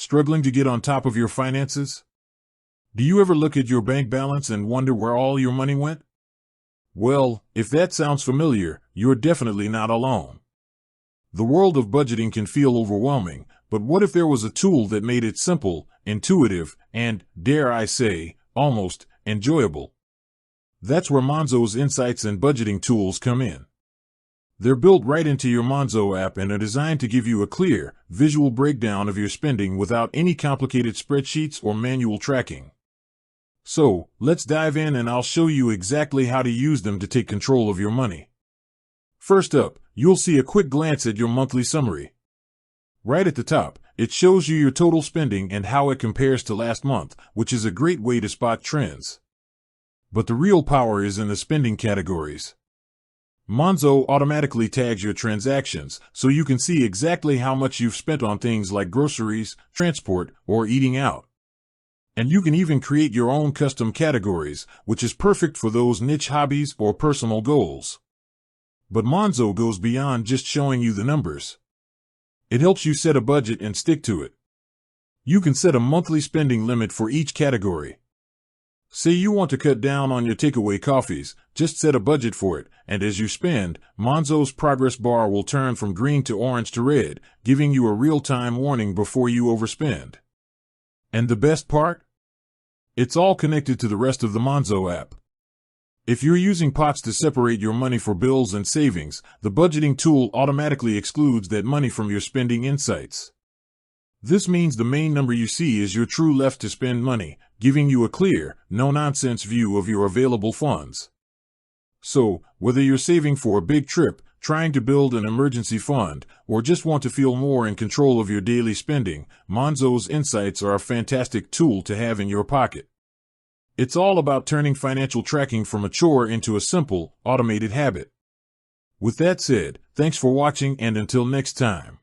Struggling to get on top of your finances? Do you ever look at your bank balance and wonder where all your money went? Well, if that sounds familiar, you're definitely not alone. The world of budgeting can feel overwhelming, but what if there was a tool that made it simple, intuitive, and, dare I say, almost enjoyable? That's where Monzo's insights and budgeting tools come in. They're built right into your Monzo app and are designed to give you a clear, visual breakdown of your spending without any complicated spreadsheets or manual tracking. So, let's dive in and I'll show you exactly how to use them to take control of your money. First up, you'll see a quick glance at your monthly summary. Right at the top, it shows you your total spending and how it compares to last month, which is a great way to spot trends. But the real power is in the spending categories. Monzo automatically tags your transactions, so you can see exactly how much you've spent on things like groceries, transport, or eating out. And you can even create your own custom categories, which is perfect for those niche hobbies or personal goals. But Monzo goes beyond just showing you the numbers. It helps you set a budget and stick to it. You can set a monthly spending limit for each category. Say you want to cut down on your takeaway coffees, just set a budget for it, and as you spend, Monzo's progress bar will turn from green to orange to red, giving you a real-time warning before you overspend. And the best part? It's all connected to the rest of the Monzo app. If you're using pots to separate your money for bills and savings, the budgeting tool automatically excludes that money from your spending insights. This means the main number you see is your true left-to-spend money, giving you a clear, no-nonsense view of your available funds. So, whether you're saving for a big trip, trying to build an emergency fund, or just want to feel more in control of your daily spending, Monzo's insights are a fantastic tool to have in your pocket. It's all about turning financial tracking from a chore into a simple, automated habit. With that said, thanks for watching and until next time.